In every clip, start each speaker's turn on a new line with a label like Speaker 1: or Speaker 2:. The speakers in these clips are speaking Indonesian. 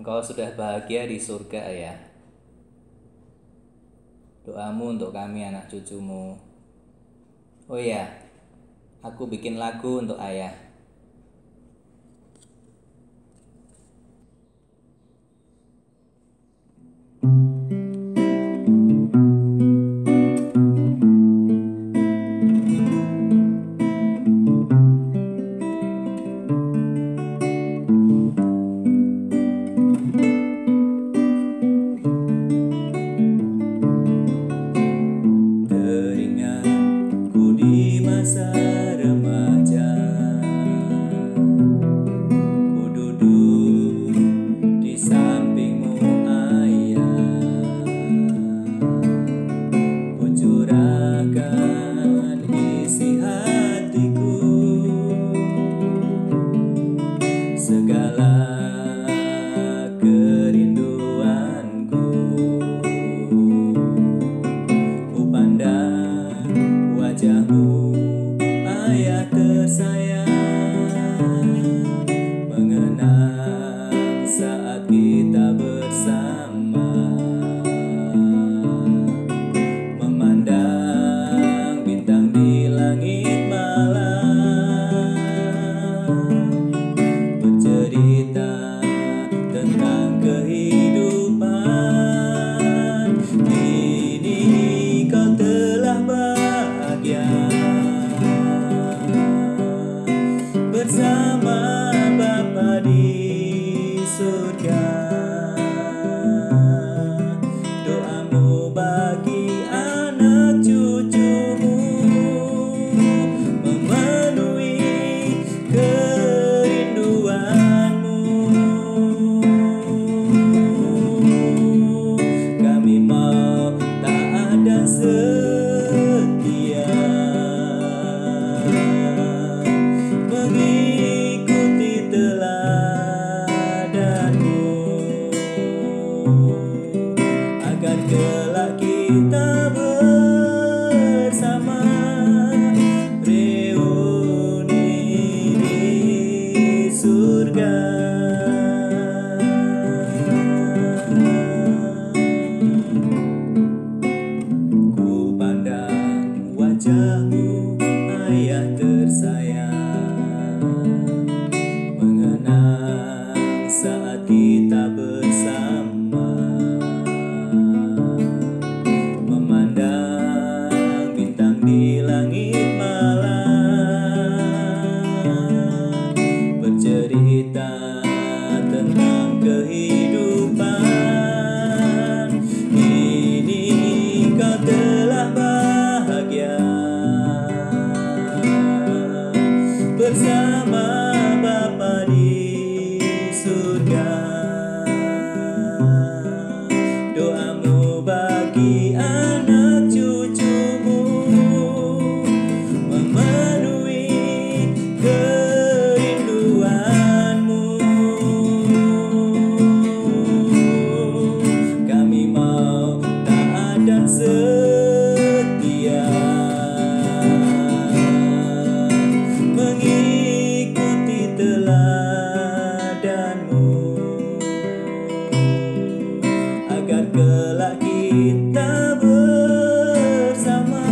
Speaker 1: Engkau sudah bahagia di surga, Ayah. Doamu untuk kami anak cucumu. Oh iya, aku bikin lagu untuk Ayah. Teringatku di masa remaja, ku duduk di sampingmu Ayah, ku curahkan isi hatiku, segala kerinduanku. Ku pandang wajahmu Ayah tersayang, mengenang saat kita bersama, memandang bintang di langit malam, bercerita tentang kehidupan. Kini kau telah bahagia bersama Bapa di surga. Doamu bagi anak cucumu memenuhi kerinduanmu. Kami mau taat dan setia, mengikuti teladanmu, agar kelak kita bersama reuni di surga. Ku pandang wajahmu Ayah tersayang, mengenang saat kita bersama, memandang bintang di langit malam, bercerita tentang kehidupan. Kini kau telah bahagia bersama Bapa di surga. Doamu bagi anak cucumu memenuhi kerinduanmu. Kami mau taat dan setia, mengikuti teladanmu, agar kelak kita bersama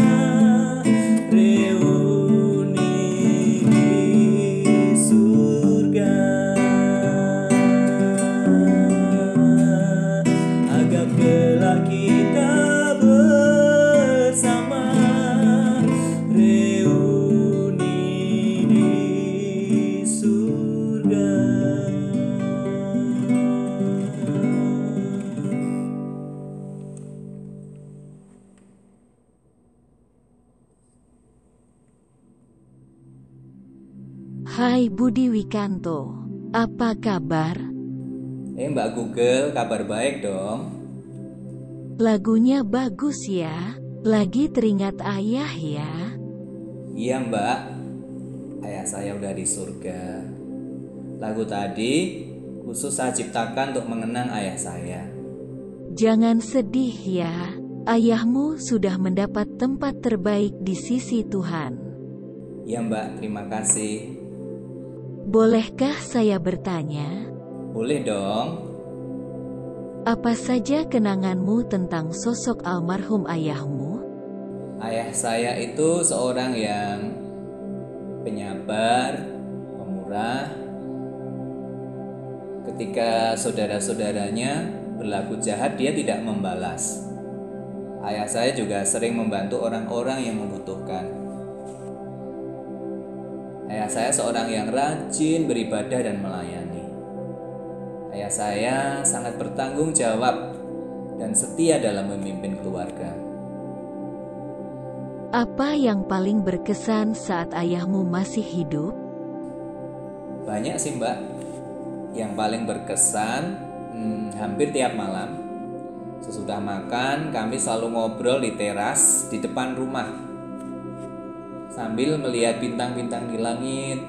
Speaker 1: reuni di surga, agar kelak kita bersama reuni di surga.
Speaker 2: Hai Budi Wikanto, apa kabar?
Speaker 1: Mbak Google, kabar baik dong.
Speaker 2: Lagunya bagus ya, lagi teringat ayah ya.
Speaker 1: Iya Mbak, Ayah saya udah di surga. Lagu tadi khusus saya ciptakan untuk mengenang ayah saya.
Speaker 2: Jangan sedih ya, ayahmu sudah mendapat tempat terbaik di sisi Tuhan.
Speaker 1: Iya Mbak, terima kasih.
Speaker 2: Bolehkah saya bertanya?
Speaker 1: Boleh dong.
Speaker 2: Apa saja kenanganmu tentang sosok almarhum ayahmu?
Speaker 1: Ayah saya itu seorang yang penyabar, pemurah. Ketika saudara-saudaranya berlaku jahat, dia tidak membalas. Ayah saya juga sering membantu orang-orang yang membutuhkan. Ayah saya seorang yang rajin beribadah dan melayani. Ayah saya sangat bertanggung jawab dan setia dalam memimpin keluarga.
Speaker 2: Apa yang paling berkesan saat ayahmu masih hidup?
Speaker 1: Banyak sih Mbak. Yang paling berkesan hampir tiap malam. Sesudah makan kami selalu ngobrol di teras di depan rumah. Sambil melihat bintang-bintang di langit,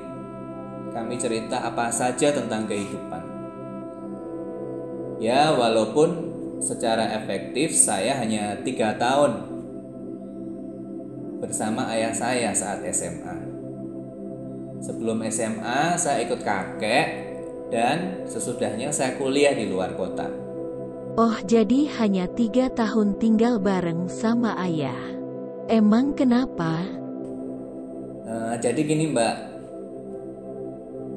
Speaker 1: kami cerita apa saja tentang kehidupan. Ya, walaupun secara efektif saya hanya 3 tahun bersama ayah saya saat SMA. Sebelum SMA saya ikut kakek dan sesudahnya saya kuliah di luar kota.
Speaker 2: Oh, jadi hanya 3 tahun tinggal bareng sama ayah. Emang kenapa?
Speaker 1: Jadi gini Mbak,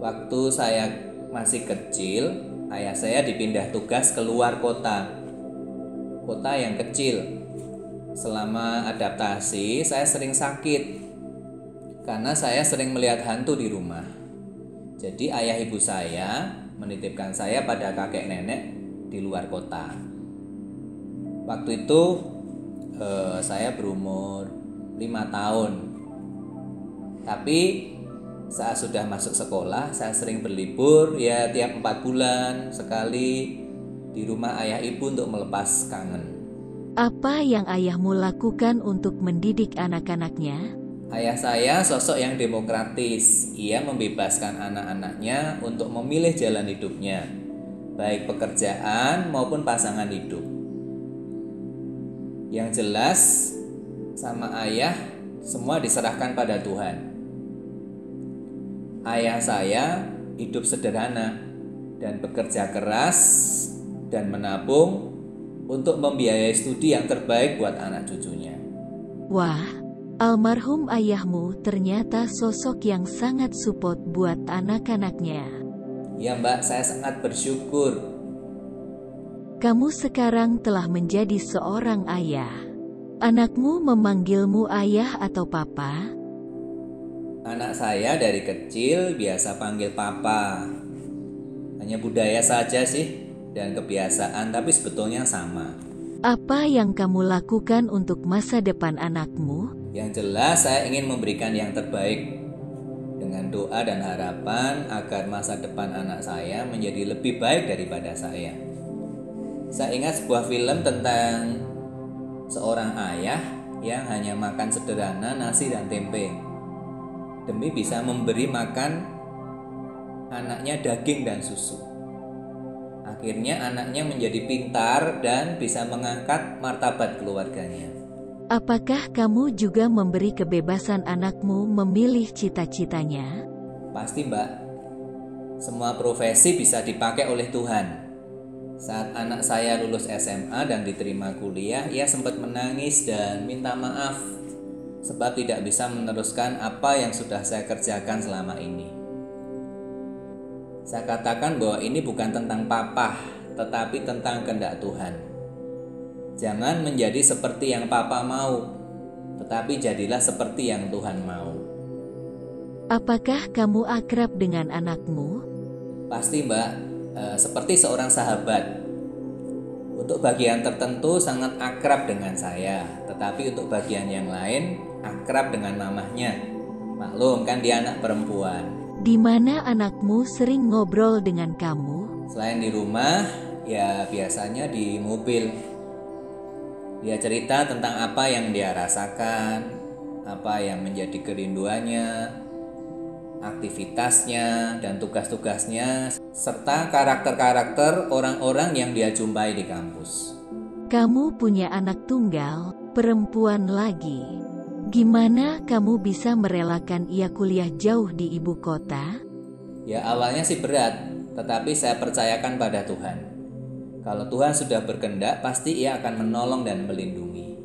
Speaker 1: waktu saya masih kecil, ayah saya dipindah tugas ke luar kota yang kecil. Selama adaptasi, saya sering sakit karena saya sering melihat hantu di rumah. Jadi ayah ibu saya menitipkan saya pada kakek nenek di luar kota. Waktu itu saya berumur 5 tahun. Tapi saat sudah masuk sekolah, saya sering berlibur ya tiap 4 bulan sekali di rumah ayah ibu untuk melepas kangen.
Speaker 2: Apa yang ayahmu lakukan untuk mendidik anak-anaknya?
Speaker 1: Ayah saya sosok yang demokratis. Ia membebaskan anak-anaknya untuk memilih jalan hidupnya, baik pekerjaan maupun pasangan hidup. Yang jelas, sama ayah semua diserahkan pada Tuhan. Ayah saya hidup sederhana dan bekerja keras dan menabung untuk membiayai studi yang terbaik buat anak cucunya.
Speaker 2: Wah, almarhum ayahmu ternyata sosok yang sangat support buat anak-anaknya.
Speaker 1: Ya Mbak, saya sangat bersyukur.
Speaker 2: Kamu sekarang telah menjadi seorang ayah. Anakmu memanggilmu ayah atau papa?
Speaker 1: Anak saya dari kecil biasa panggil papa. Hanya budaya saja sih dan kebiasaan, tapi sebetulnya sama.
Speaker 2: Apa yang kamu lakukan untuk masa depan anakmu?
Speaker 1: Yang jelas saya ingin memberikan yang terbaik dengan doa dan harapan agar masa depan anak saya menjadi lebih baik daripada saya. Saya ingat sebuah film tentang seorang ayah yang hanya makan sederhana nasi dan tempe demi bisa memberi makan anaknya daging dan susu. Akhirnya anaknya menjadi pintar dan bisa mengangkat martabat keluarganya.
Speaker 2: Apakah kamu juga memberi kebebasan anakmu memilih cita-citanya?
Speaker 1: Pasti Mbak, semua profesi bisa dipakai oleh Tuhan. Saat anak saya lulus SMA dan diterima kuliah, ia sempat menangis dan minta maaf sebab tidak bisa meneruskan apa yang sudah saya kerjakan selama ini. Saya katakan bahwa ini bukan tentang papa, tetapi tentang kehendak Tuhan. Jangan menjadi seperti yang papa mau, tetapi jadilah seperti yang Tuhan mau.
Speaker 2: Apakah kamu akrab dengan anakmu?
Speaker 1: Pasti Mbak, seperti seorang sahabat. Untuk bagian tertentu sangat akrab dengan saya, tetapi untuk bagian yang lain akrab dengan mamahnya. Maklum kan dia anak perempuan.
Speaker 2: Di mana anakmu sering ngobrol dengan kamu?
Speaker 1: Selain di rumah, ya biasanya di mobil. Dia cerita tentang apa yang dia rasakan, apa yang menjadi kerinduannya, aktivitasnya dan tugas-tugasnya, serta karakter-karakter orang-orang yang dia jumpai di kampus.
Speaker 2: Kamu punya anak tunggal, perempuan lagi. Gimana kamu bisa merelakan ia kuliah jauh di ibu kota?
Speaker 1: Ya awalnya sih berat, tetapi saya percayakan pada Tuhan. Kalau Tuhan sudah berkehendak, pasti Ia akan menolong dan melindungi.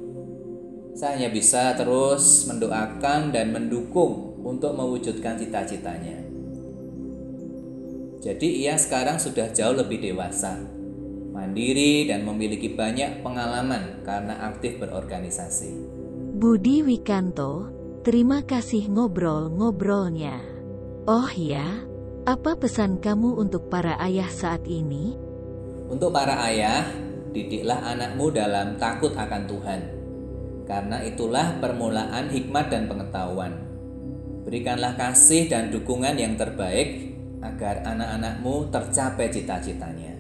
Speaker 1: Saya hanya bisa terus mendoakan dan mendukung untuk mewujudkan cita-citanya. Jadi ia sekarang sudah jauh lebih dewasa, mandiri dan memiliki banyak pengalaman karena aktif berorganisasi.
Speaker 2: Budi Wikanto, terima kasih ngobrol-ngobrolnya. Oh ya, apa pesan kamu untuk para ayah saat ini?
Speaker 1: Untuk para ayah, didiklah anakmu dalam takut akan Tuhan, karena itulah permulaan hikmat dan pengetahuan. Berikanlah kasih dan dukungan yang terbaik agar anak-anakmu tercapai cita-citanya.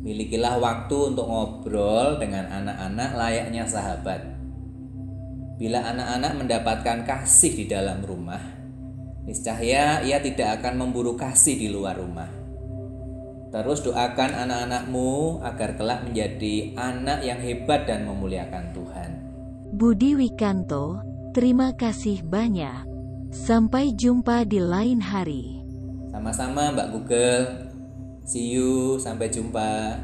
Speaker 1: Milikilah waktu untuk ngobrol dengan anak-anak layaknya sahabat. Bila anak-anak mendapatkan kasih di dalam rumah, niscaya ia tidak akan memburu kasih di luar rumah. Terus doakan anak-anakmu agar kelak menjadi anak yang hebat dan memuliakan Tuhan.
Speaker 2: Budi Wikanto, terima kasih banyak. Sampai jumpa di lain hari.
Speaker 1: Sama-sama Mbak Google. See you, sampai jumpa.